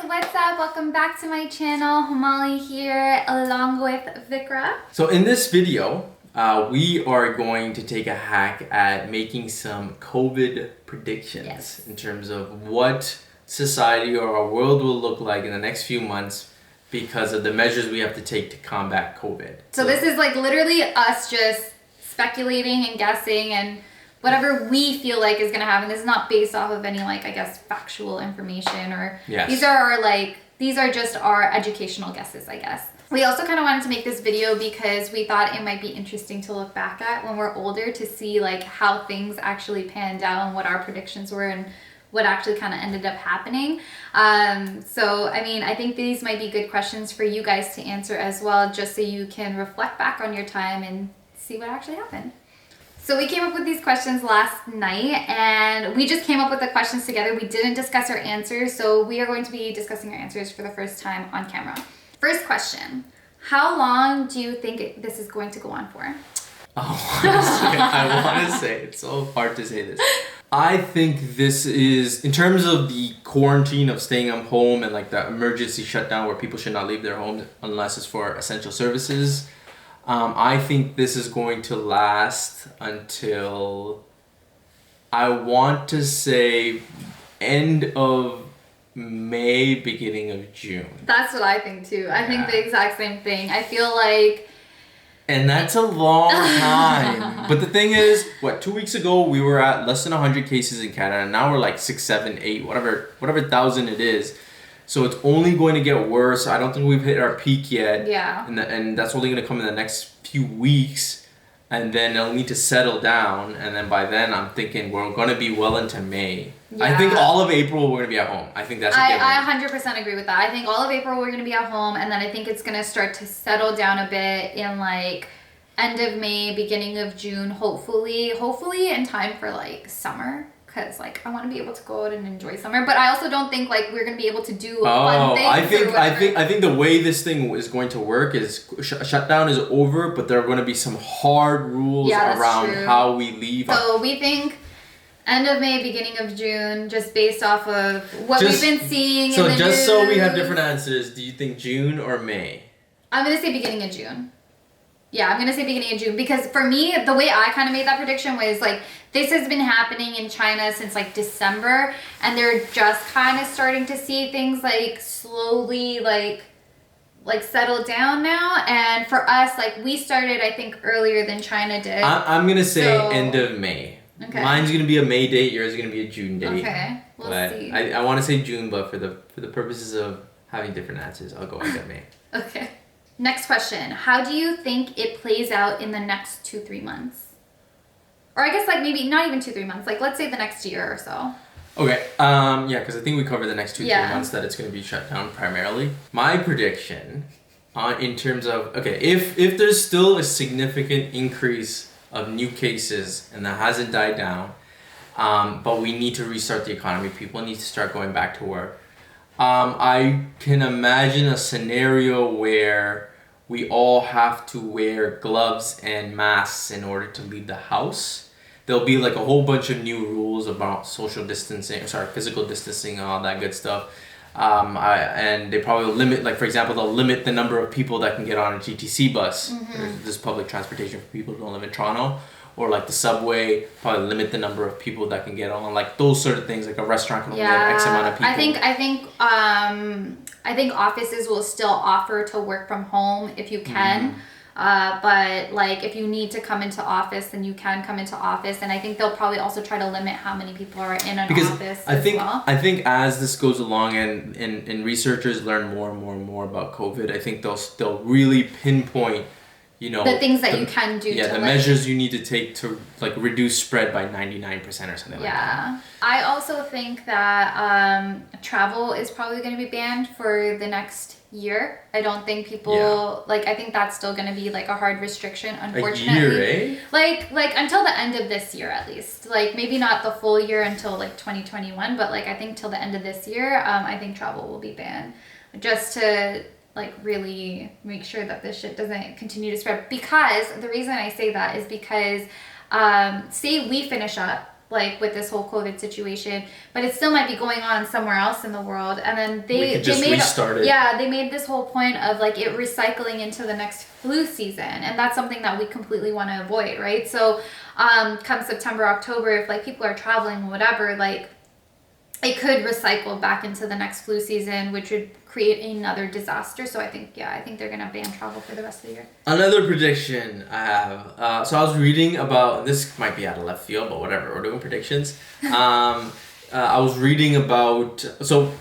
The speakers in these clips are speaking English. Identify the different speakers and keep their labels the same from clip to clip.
Speaker 1: what's up? Welcome back to my channel. Hemali here along with Vikra.
Speaker 2: So in this video, we are going to take a hack at making some COVID predictions in terms of what society or our world will look like in the next few months because of the measures we have to take to combat COVID.
Speaker 1: So this is like literally us just speculating and guessing and whatever we feel like is going to happen. This is not based off of any factual information or these are just our educational guesses, I guess. We also kind of wanted to make this video because we thought it might be interesting to look back at when we're older to see how things actually panned out and what our predictions were and what actually kind of ended up happening. So, I mean, I think these might be good questions for you guys to answer as well, just so you can reflect back on your time and see what actually happened. So we came up with these questions last night and we just came up with the questions together. We didn't discuss our answers, so we are going to be discussing our answers for the first time on camera. First question, how long do you think this is going to go on for?
Speaker 2: I want to say, it's so hard to say this. I think this is, in terms of the quarantine of staying at home and the emergency shutdown where people should not leave their homes unless it's for essential services, I think this is going to last until, I want to say, end of May, beginning of June.
Speaker 1: That's what I think too. I think the exact same thing. I feel like...
Speaker 2: And that's a long time. But the thing is, 2 weeks ago, we were at less than 100 cases in Canada, and now we're 6, 7, 8, whatever thousand it is. So it's only going to get worse. I don't think we've hit our peak yet.
Speaker 1: Yeah.
Speaker 2: And that's only going to come in the next few weeks. And then it'll need to settle down. And then by then, I'm thinking we're going to be well into May. Yeah. I think all of April, we're going to be at home. I think that's
Speaker 1: I 100% agree with that. I think all of April, we're going to be at home. And then I think it's going to start to settle down a bit in end of May, beginning of June, hopefully in time for summer. Because I want to be able to go out and enjoy summer, but I also don't think we're gonna be able to do fun things.
Speaker 2: I think the way this thing is going to work is shutdown is over, but there are going to be some hard rules around how we leave.
Speaker 1: So we think end of May, beginning of June, just based off of what we've been seeing.
Speaker 2: So
Speaker 1: in the
Speaker 2: just
Speaker 1: news.
Speaker 2: So we have different answers, do you think June or May?
Speaker 1: I'm gonna say beginning of June. Yeah, I'm going to say beginning of June because for me, the way I kind of made that prediction was this has been happening in China since December and they're just kind of starting to see things slowly settle down now. And for us, we started, I think, earlier than China did.
Speaker 2: I'm going to say end of May. Okay. Mine's going to be a May date, yours is going to be a June date.
Speaker 1: Okay, we'll see.
Speaker 2: I want to say June, but for the purposes of having different answers, I'll go end of May.
Speaker 1: Okay. Next question. How do you think it plays out in the next 2-3 months? Or I guess maybe not even 2-3 months. Let's say the next year or so.
Speaker 2: Okay. Because I think we covered the next 2-3 months that it's going to be shut down primarily. My prediction in terms of, if there's still a significant increase of new cases and that hasn't died down, but we need to restart the economy. People need to start going back to work. I can imagine a scenario where we all have to wear gloves and masks in order to leave the house. There'll be a whole bunch of new rules about physical distancing and all that good stuff. And they probably limit, for example, they'll limit the number of people that can get on a GTC bus. Mm-hmm. There's public transportation for people who don't live in Toronto. Or the subway, probably limit the number of people that can get on. Those sort of things, a restaurant can only have X amount of people.
Speaker 1: I think offices will still offer to work from home if you can. Mm-hmm. But if you need to come into office, then you can come into office. And I think they'll probably also try to limit how many people are in an office
Speaker 2: I think as this goes along and researchers learn more and more and more about COVID, I think they'll really pinpoint
Speaker 1: the things that you can do.
Speaker 2: Yeah, the measures you need to take to reduce spread by 99% or something like that.
Speaker 1: Yeah. I also think that travel is probably going to be banned for the next year. I don't think people I think that's still going to be a hard restriction, unfortunately.
Speaker 2: A year, eh?
Speaker 1: Until the end of this year at least. Maybe not the full year until 2021, but I think till the end of this year, I think travel will be banned just to really make sure that this shit doesn't continue to spread. Because the reason I say that is because say we finish up like with this whole COVID situation, but it still might be going on somewhere else in the world. And then they made
Speaker 2: restart it.
Speaker 1: Yeah, they made this whole point of like it recycling into the next flu season, and that's something that we completely want to avoid, right? So come September, October, if like people are traveling or whatever, like it could recycle back into the next flu season, which would create another disaster. So I think they're gonna ban travel for the rest of the year.
Speaker 2: Another prediction I have. So I was reading about, this might be out of left field, but whatever. We're doing predictions. I was reading about, so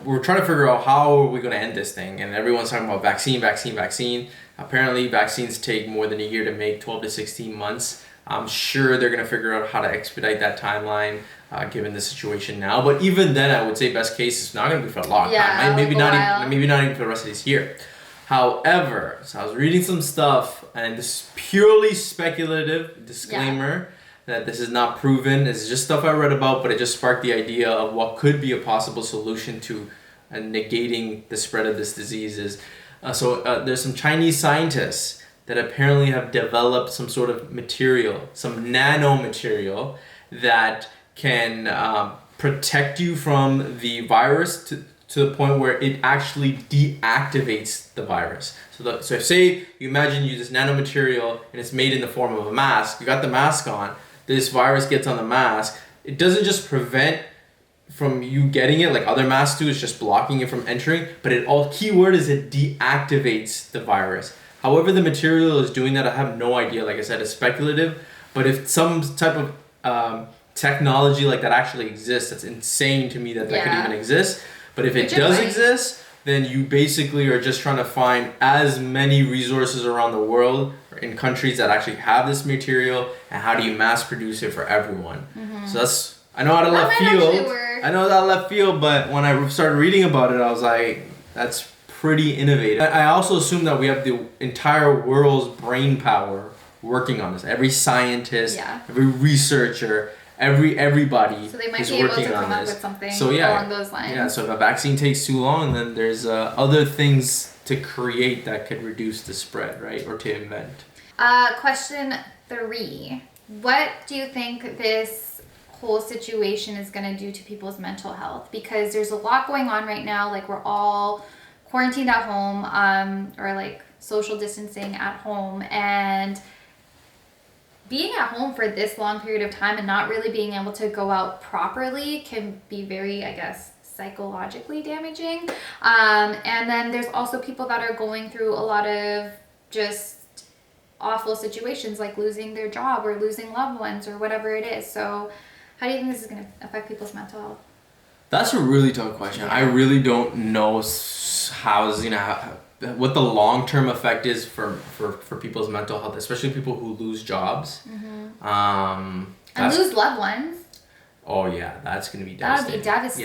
Speaker 2: we're trying to figure out how are we going to end this thing, and everyone's talking about vaccine. Apparently, vaccines take more than a year to make, 12 to 16 months. I'm sure they're going to figure out how to expedite that timeline. Given the situation now, but even then, I would say best case is not going to be for a long time. Maybe not even for the rest of this year. However, so I was reading some stuff, and this is purely speculative. Disclaimer that this is not proven. This is just stuff I read about, but it just sparked the idea of what could be a possible solution to negating the spread of this disease. There's some Chinese scientists that apparently have developed some sort of material, some nanomaterial that can protect you from the virus to the point where it actually deactivates the virus. So say you imagine you this nanomaterial and it's made in the form of a mask. You got the mask on. This virus gets on the mask. It doesn't just prevent from you getting it like other masks do. It's just blocking it from entering. But keyword is it deactivates the virus. However the material is doing that, I have no idea. Like I said, it's speculative. But if some type of technology like that actually exists, that's insane to me that could even exist. But if it does exist, then you basically are just trying to find as many resources around the world or in countries that actually have this material, and how do you mass produce it for everyone. So that's, I know out of left field, but when I started reading about it, I was like, that's pretty innovative. I also assume that we have the entire world's brain power working on this. Every scientist, every researcher, everybody.
Speaker 1: So they might be able to come up with something along those lines.
Speaker 2: Yeah, so if a vaccine takes too long, then there's other things to create that could reduce the spread, right? Or to invent.
Speaker 1: Question 3. What do you think this whole situation is going to do to people's mental health? Because there's a lot going on right now. Like, we're all quarantined at home, or like social distancing at home, and being at home for this long period of time and not really being able to go out properly can be very, I guess, psychologically damaging. And then there's also people that are going through a lot of just awful situations, like losing their job or losing loved ones or whatever it is. So how do you think this is going to affect people's mental health?
Speaker 2: That's a really tough question. I really don't know what the long-term effect is for people's mental health, especially people who lose jobs.
Speaker 1: And lose loved ones.
Speaker 2: Oh yeah, that's gonna be devastating.
Speaker 1: That would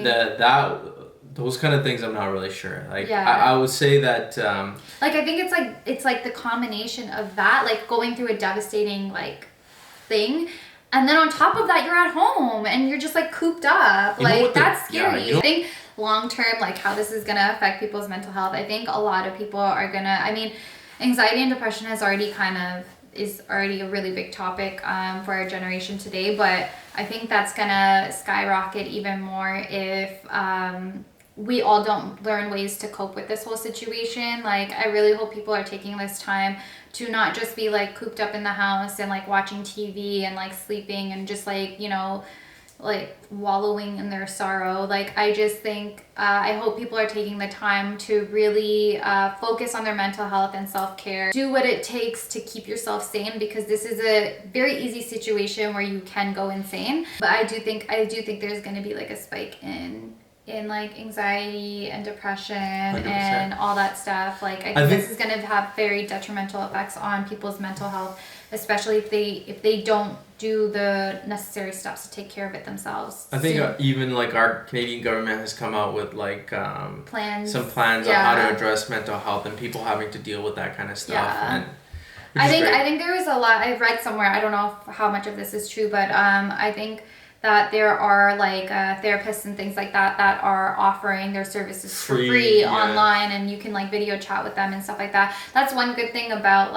Speaker 1: be devastating.
Speaker 2: Those kind of things I'm not really sure. I would say that
Speaker 1: I think it's like the combination of that, like going through a devastating thing, and then on top of that you're at home and you're just cooped up. That's scary. I think long term, how this is gonna affect people's mental health, I think a lot of people are gonna, anxiety and depression is already a really big topic for our generation today, but I think that's gonna skyrocket even more if we all don't learn ways to cope with this whole situation. I really hope people are taking this time to not just be cooped up in the house and watching TV and sleeping and just wallowing in their sorrow. I just think I hope people are taking the time to really focus on their mental health and self-care. Do what it takes to keep yourself sane, because this is a very easy situation where you can go insane. But I do think there's going to be a spike in anxiety and depression 100%. And all that stuff. I think this is going to have very detrimental effects on people's mental health, especially if they don't do the necessary steps to take care of it themselves.
Speaker 2: I think even our Canadian government has come out with
Speaker 1: plans
Speaker 2: on how to address mental health and people having to deal with that kind of stuff.
Speaker 1: Yeah. I think there was a lot. I've read somewhere, I don't know how much of this is true, but I think that there are therapists and things like that are offering their services for free online, and you can video chat with them and stuff like that. That's one good thing about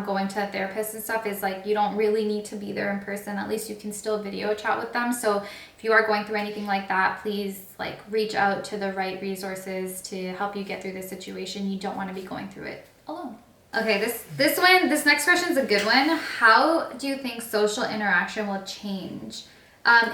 Speaker 1: going to a therapist and stuff is like you don't really need to be there in person. At least you can still video chat with them. So if you are going through anything like that, please like reach out to the right resources to help you get through this situation. You don't want to be going through it alone. Okay, this next question is a good one. How do you think social interaction will change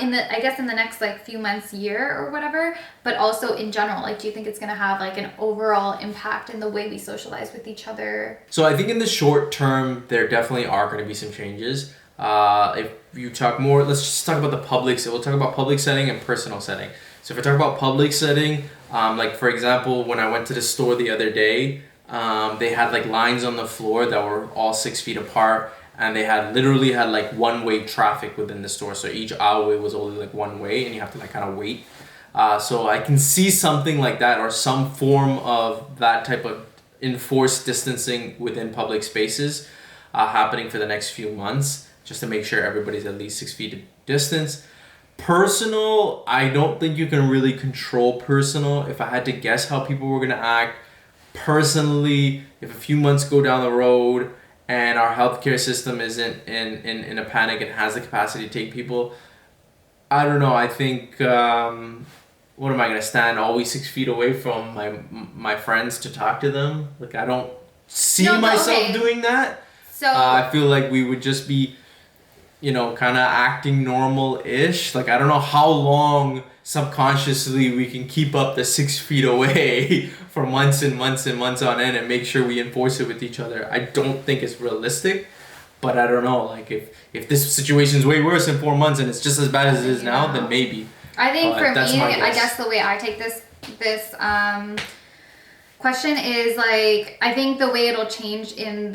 Speaker 1: in the next like few months, year or whatever, but also in general? Like, do you think it's going to have like an overall impact in the way we socialize with each other?
Speaker 2: So I think in the short term, there definitely are going to be some changes. If you talk more, let's just talk about the public. So we'll talk about public setting and personal setting. So if I talk about public setting, like for example, when I went to the store the other day, they had like lines on the floor that were all 6 feet apart. And they literally had like one-way traffic within the store. So each aisleway was only like one way and you have to like kind of wait. So I can see something like that or some form of that type of enforced distancing within public spaces happening for the next few months, just to make sure everybody's at least 6 feet distance. Personal, I don't think you can really control personal. If I had to guess how people were going to act, personally, if a few months go down the road, and our healthcare system isn't in a panic and has the capacity to take people, I don't know. I think, what am I going to stand always 6 feet away from my friends to talk to them? Like, I don't see myself doing that. So I feel like we would just be, kind of acting normal-ish. Like, I don't know how long subconsciously we can keep up the 6 feet away for months and months and months on end and make sure we enforce it with each other. I don't think it's realistic, but I don't know. Like, if this situation's way worse in 4 months and it's just as bad as it is now, then maybe.
Speaker 1: I think for me, I guess the way I take this question is like, I think the way it'll change in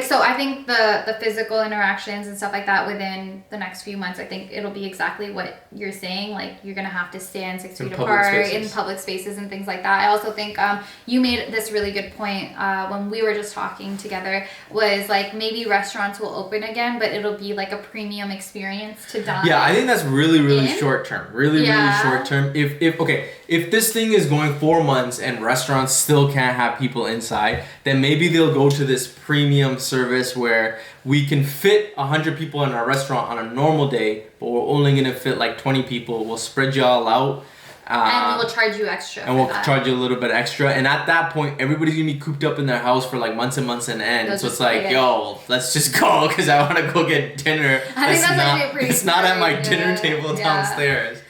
Speaker 1: so I think the physical interactions and stuff like that within the next few months, I think it'll be exactly what you're saying. Like, you're gonna have to stand 6 feet apart in public spaces and things like that. I also think you made this really good point when we were just talking together, was like maybe restaurants will open again, but it'll be like a premium experience to dine.
Speaker 2: Yeah, I think that's really short term. Really short term. If this thing is going 4 months and restaurants still can't have people inside, then maybe they'll go to this premium service where we can fit 100 people in our restaurant on a normal day, but we're only going to fit like 20 people. We'll spread you all out.
Speaker 1: And we'll charge you extra.
Speaker 2: And we'll charge you a little bit extra. And at that point, everybody's going to be cooped up in their house for like months and months on end. So it's like, yo, let's just go because I want to go get dinner.
Speaker 1: I think that's actually pretty
Speaker 2: It's not at my dinner table downstairs.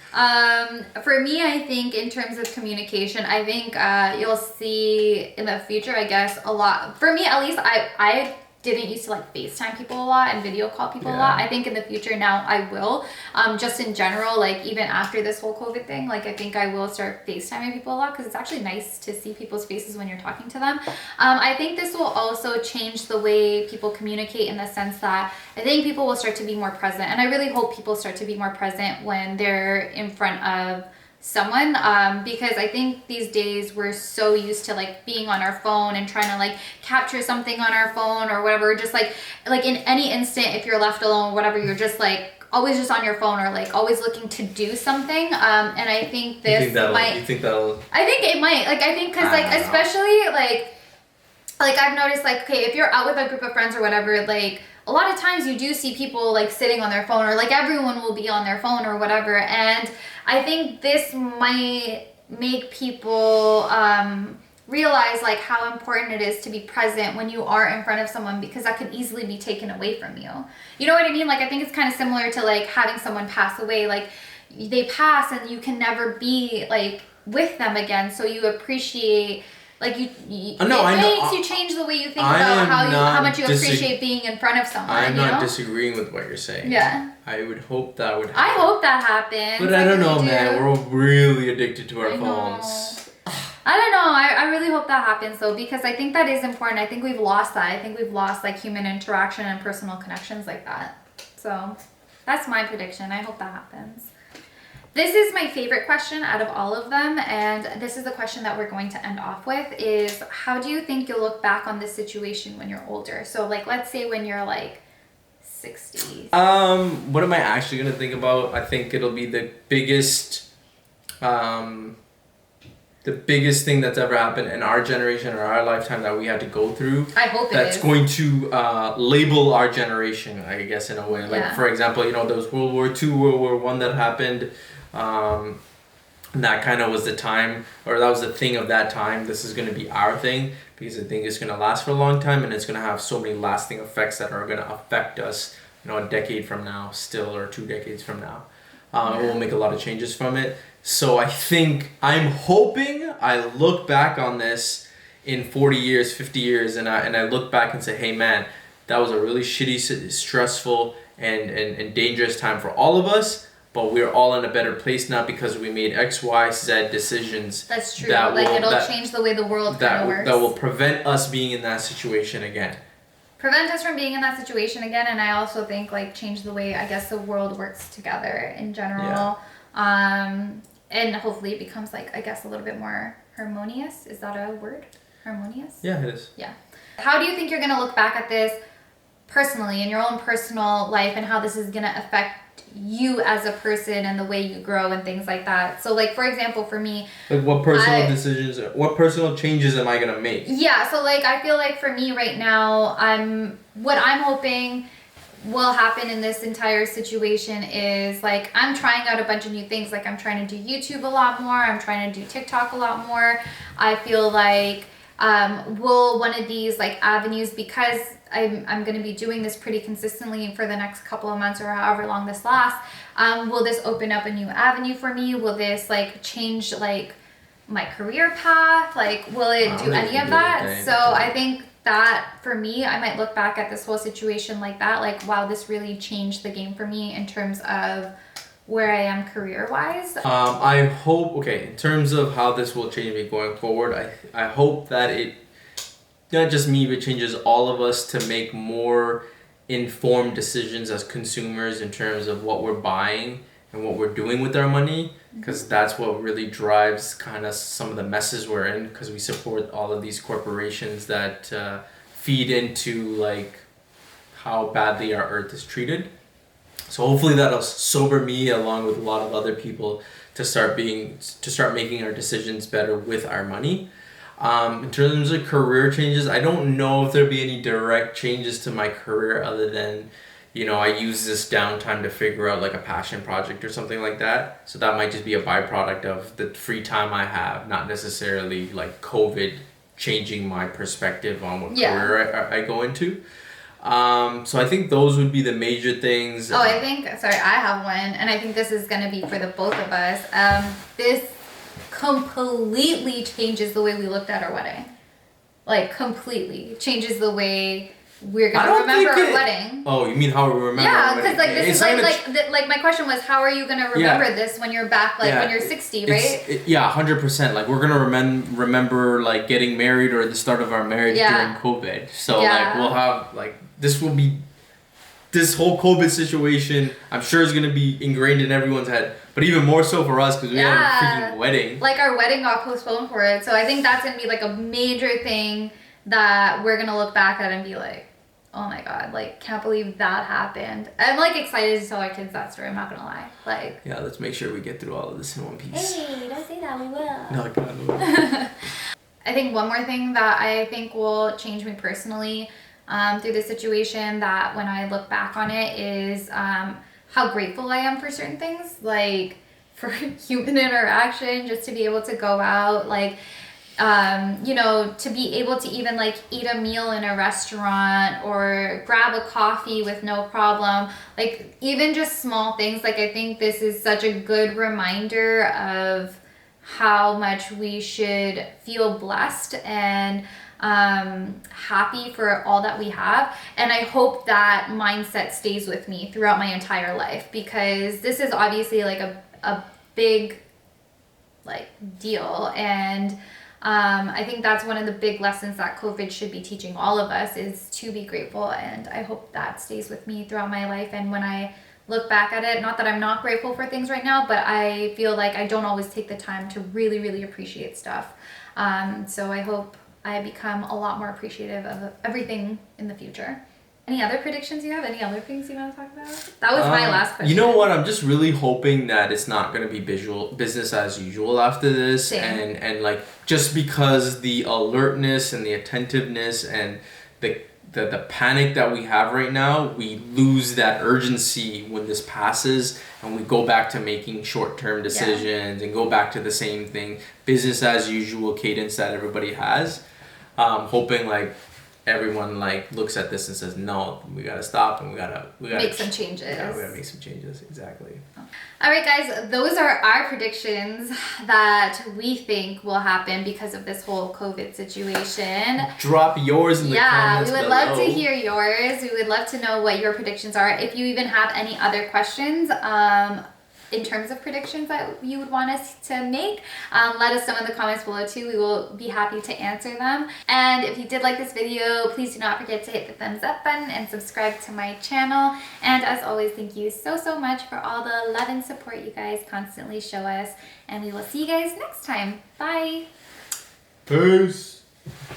Speaker 1: For me, I think in terms of communication, I think you'll see in the future, I guess, a lot. For me, at least, I didn't used to like FaceTime people a lot and video call people a lot. I think in the future now I will. Just in general, like even after this whole COVID thing, like I think I will start FaceTiming people a lot because it's actually nice to see people's faces when you're talking to them. I think this will also change the way people communicate in the sense that I think people will start to be more present. And I really hope people start to be more present when they're in front of someone, because I think these days we're so used to like being on our phone and trying to like capture something on our phone or whatever, just like in any instant, if you're left alone or whatever, you're just like always just on your phone or like always looking to do something. And I think this
Speaker 2: you think that'll
Speaker 1: I think it might, like I think because like especially like I've noticed like, okay, if you're out with a group of friends or whatever, like a lot of times you do see people like sitting on their phone, or like everyone will be on their phone or whatever. And I think this might make people realize like how important it is to be present when you are in front of someone, because that could easily be taken away from you. You know what I mean? Like I think it's kind of similar to like having someone pass away. Like they pass and you can never be like with them again. So you appreciate, like it makes you change the way you think about how much you appreciate being in front of someone.
Speaker 2: I'm not disagreeing with what you're saying.
Speaker 1: Yeah.
Speaker 2: I would hope that would happen.
Speaker 1: I hope that happens.
Speaker 2: But I don't know, man. We're really addicted to our phones.
Speaker 1: I don't know. I really hope that happens though, because I think that is important. I think we've lost that. I think we've lost like human interaction and personal connections like that. So that's my prediction. I hope that happens. This is my favorite question out of all of them, and this is the question that we're going to end off with, is how do you think you'll look back on this situation when you're older? So like, let's say when you're like 60.
Speaker 2: What am I actually going to think about? I think it'll be the biggest the biggest thing that's ever happened in our generation or our lifetime that we had to go through.
Speaker 1: I hope
Speaker 2: that's going to label our generation, I guess, in a way. Like, for example, you know, there was World War II, World War I that happened. That kind of was the time, or that was the thing of that time. This is going to be our thing because I think it's going to last for a long time, and it's going to have so many lasting effects that are going to affect us, you know, a decade from now still, or 2 decades from now. We'll make a lot of changes from it. So I think, I'm hoping I look back on this in 40 years, 50 years, and I look back and say, hey man, that was a really shitty, stressful, and dangerous time for all of us, but we're all in a better place now because we made X, Y, Z decisions.
Speaker 1: That's true. It'll change the way the world kind of works.
Speaker 2: That will prevent us being in that situation again.
Speaker 1: Prevent us from being in that situation again, and I also think like change the way, I guess, the world works together in general. And hopefully it becomes like, I guess, a little bit more harmonious. Is that a word? Harmonious?
Speaker 2: Yeah, it is.
Speaker 1: Yeah. How do you think you're going to look back at this personally in your own personal life, and how this is going to affect you as a person and the way you grow and things like that? So like, for example, for me,
Speaker 2: like what personal changes am I going to make?
Speaker 1: Yeah. So like, I feel like for me right now, what I'm hoping will happen in this entire situation is like, I'm trying out a bunch of new things. Like, I'm trying to do YouTube a lot more. I'm trying to do TikTok a lot more. I feel like will one of these like avenues, because I'm going to be doing this pretty consistently for the next couple of months or however long this lasts, will this open up a new avenue for me? Will this like change like my career path? Like, will it do any of that? So I think that for me, I might look back at this whole situation like that, like, wow, this really changed the game for me in terms of where I am career-wise.
Speaker 2: I hope, in terms of how this will change me going forward, I hope that it, not just me, but changes all of us to make more informed decisions as consumers in terms of what we're buying and what we're doing with our money, because that's what really drives kind of some of the messes we're in, because we support all of these corporations that feed into like how badly our earth is treated. So hopefully that'll sober me along with a lot of other people to start making our decisions better with our money. In terms of career changes, I don't know if there'll be any direct changes to my career other than, you know, I use this downtime to figure out like a passion project or something like that. So that might just be a byproduct of the free time I have, not necessarily like COVID changing my perspective on what career I go into. So I think those would be the major things.
Speaker 1: I have one, and I think this is going to be for the both of us. This completely changes the way we looked at our wedding. Like, completely changes the way we're going to remember our wedding.
Speaker 2: Oh, you mean how we remember our wedding?
Speaker 1: Yeah, because like this is like my question was, how are you going to remember this when you're back, like when you're 60, right?
Speaker 2: 100%. Like, we're going to remember like getting married or the start of our marriage during COVID. So like we'll have like, this whole COVID situation, I'm sure is going to be ingrained in everyone's head, but even more so for us because we had a freaking wedding.
Speaker 1: Like, our wedding got postponed for it. So I think that's going to be like a major thing that we're going to look back at and be like, oh my God, like, can't believe that happened. I'm like excited to tell our kids that story, I'm not going to lie. Like,
Speaker 2: yeah, let's make sure we get through all of this in one piece.
Speaker 1: Hey, don't say that, we will.
Speaker 2: No, God.
Speaker 1: I think one more thing that I think will change me personally through this situation, that when I look back on it, is how grateful I am for certain things, like for human interaction, just to be able to go out, like, you know, to be able to even like eat a meal in a restaurant or grab a coffee with no problem, like even just small things. Like, I think this is such a good reminder of how much we should feel blessed and happy for all that we have. And I hope that mindset stays with me throughout my entire life, because this is obviously like a big like deal. And I think that's one of the big lessons that COVID should be teaching all of us, is to be grateful. And I hope that stays with me throughout my life. And when I look back at it, not that I'm not grateful for things right now, but I feel like I don't always take the time to really, really appreciate stuff. So I hope I become a lot more appreciative of everything in the future. Any other predictions you have? Any other things you want to talk about? That was my last question.
Speaker 2: You know what? I'm just really hoping that it's not going to be business as usual after this.
Speaker 1: Same.
Speaker 2: And like, just because the alertness and the attentiveness and the panic that we have right now, we lose that urgency when this passes and we go back to making short-term decisions and go back to the same thing, business as usual cadence that everybody has. Hoping like everyone like looks at this and says, no, we gotta stop and we gotta
Speaker 1: make some changes.
Speaker 2: Yeah, we gotta make some changes. Exactly.
Speaker 1: All right, guys, those are our predictions that we think will happen because of this whole COVID situation.
Speaker 2: Drop yours in the comments.
Speaker 1: Yeah, we would love to hear yours. We would love to know what your predictions are. If you even have any other questions, in terms of predictions that you would want us to make, let us know in the comments below too. We will be happy to answer them. And if you did like this video, please do not forget to hit the thumbs up button and subscribe to my channel. And as always, thank you so much for all the love and support you guys constantly show us. And we will see you guys next time. Bye.
Speaker 2: Peace.